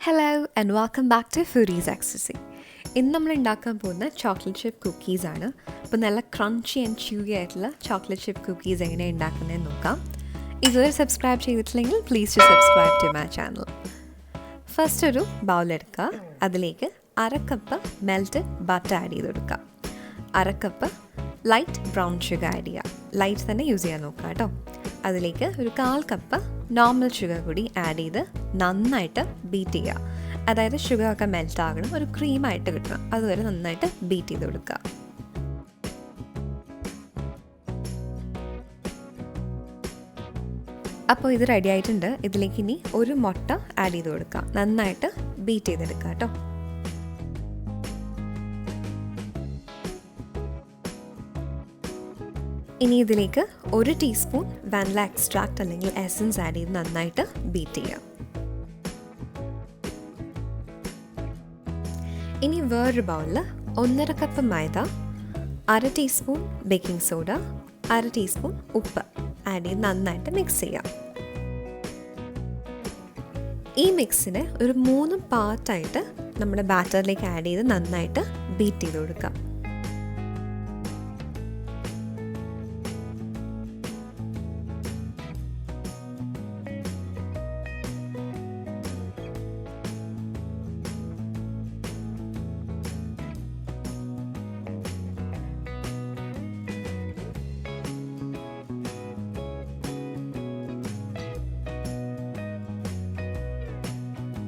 Hello and welcome back to foodies എക്സസി. ഇന്ന് നമ്മൾ ഉണ്ടാക്കാൻ പോകുന്ന ചോക്ലേറ്റ് ചിപ്പ് കുക്കീസാണ്. അപ്പോൾ നല്ല ക്രഞ്ചി ആൻഡ് ച്യൂയി ആയിട്ടുള്ള ചോക്ലേറ്റ് ചിപ്പ് കുക്കീസ് എങ്ങനെയാണ് ഉണ്ടാക്കുന്നതെന്ന് നോക്കാം. ഇതുവരെ സബ്സ്ക്രൈബ് ചെയ്തിട്ടില്ലെങ്കിൽ please to subscribe to my channel. First ഒരു ബൗളെടുക്കുക. അതിലേക്ക് 1/2 കപ്പ് മെൽറ്റഡ് ബട്ടർ ആഡ് ചെയ്ത് കൊടുക്കുക. 1/2 cup light brown sugar add ചെയ്യുക. ലൈറ്റ് തന്നെ യൂസ് ചെയ്യാൻ നോക്കുക കേട്ടോ. അതിലേക്ക് ഒരു 1/4 കപ്പ് നോർമൽ ഷുഗർ കൂടി ആഡ് ചെയ്ത് നന്നായിട്ട് ബീറ്റ് ചെയ്യുക. അതായത് ഷുഗറൊക്കെ മെൽറ്റ് ആകണം, ഒരു ക്രീമായിട്ട് കിട്ടണം. അതുവരെ നന്നായിട്ട് ബീറ്റ് ചെയ്ത് കൊടുക്കുക. അപ്പോൾ ഇത് റെഡി ആയിട്ടുണ്ട്. ഇതിലേക്ക് ഇനി ഒരു മുട്ട ആഡ് ചെയ്ത് കൊടുക്കുക. നന്നായിട്ട് ബീറ്റ് ചെയ്തെടുക്കുക കേട്ടോ. ഇനി ഇതിലേക്ക് 1 ടീസ്പൂൺ വാനില എക്സ്ട്രാക്റ്റ് അല്ലെങ്കിൽ എസൻസ് ആഡ് ചെയ്ത് നന്നായിട്ട് ബീറ്റ് ചെയ്യാം. ഇനി വേറൊരു ബൗളിൽ 1/2 കപ്പ് മൈദ, 1/2 ടീസ്പൂൺ ബേക്കിംഗ് സോഡ, 1/2 ടീസ്പൂൺ ഉപ്പ് ആഡ് ചെയ്ത് നന്നായിട്ട് മിക്സ് ചെയ്യാം. ഈ മിക്സിനെ ഒരു 3 പാർട്ടായിട്ട് നമ്മുടെ ബാറ്ററിലേക്ക് ആഡ് ചെയ്ത് നന്നായിട്ട് ബീറ്റ് ചെയ്ത് കൊടുക്കാം.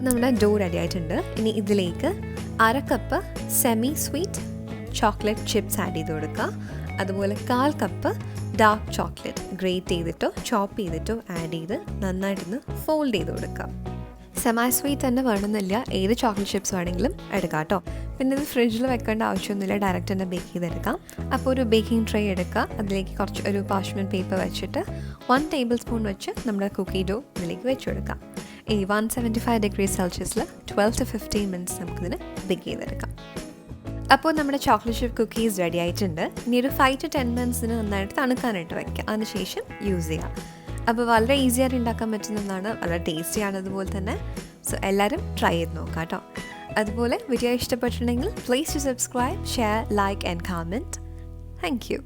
നമ്മുടെ ഡോ റെഡി ആയിട്ടുണ്ട്. ഇനി ഇതിലേക്ക് 1/2 cup semi sweet chocolate chips add ചെയ്ത് കൊടുക്കുക. അതുപോലെ 1/4 കപ്പ് ഡാർക്ക് ചോക്ലേറ്റ് ഗ്രേറ്റ് ചെയ്തിട്ടോ ചോപ്പ് ചെയ്തിട്ടോ ആഡ് ചെയ്ത് നന്നായിട്ടൊന്ന് ഫോൾഡ് ചെയ്ത് കൊടുക്കുക. സെമി സ്വീറ്റ് തന്നെ വേണമെന്നില്ല, ഏത് ചോക്ലേറ്റ് ചിപ്സ് വേണമെങ്കിലും എടുക്കാം കേട്ടോ. പിന്നെ ഇത് ഫ്രിഡ്ജിൽ വെക്കേണ്ട ആവശ്യമൊന്നുമില്ല, ഡയറക്റ്റ് തന്നെ ബേക്ക് ചെയ്തെടുക്കാം. അപ്പോൾ ഒരു ബേക്കിംഗ് ട്രേ എടുക്കുക. അതിലേക്ക് കുറച്ച് ഒരു പാർച്ച്മെൻറ്റ് പേപ്പർ വെച്ചിട്ട് 1 ടേബിൾ സ്പൂൺ വെച്ച് നമ്മുടെ കുക്കി ഡോ ഇതിലേക്ക് വെച്ച് കൊടുക്കാം. ഇനി 175 ഡിഗ്രി സെൽഷ്യസിൽ 12 to 15 മിനിറ്റ്സ് നമുക്കിതിന് ബേക്ക് ചെയ്തെടുക്കാം. അപ്പോൾ നമ്മുടെ ചോക്ലേറ്റ് ചിപ്പ് കുക്കീസ് റെഡി ആയിട്ടുണ്ട്. ഇനി ഒരു 5 to 10 മിനിറ്റ്സിന് നന്നായിട്ട് തണുക്കാനായിട്ട് വയ്ക്കുക. അതിനുശേഷം യൂസ് ചെയ്യുക. അപ്പോൾ വളരെ ഈസി ആയിട്ട് ഉണ്ടാക്കാൻ പറ്റുന്നതാണ്, വളരെ ടേസ്റ്റിയാണ് അതുപോലെ തന്നെ. സോ എല്ലാവരും ട്രൈ ചെയ്ത് നോക്കാം കേട്ടോ. അതുപോലെ വീഡിയോ ഇഷ്ടപ്പെട്ടിട്ടുണ്ടെങ്കിൽ please to subscribe, share, like and comment. Thank U.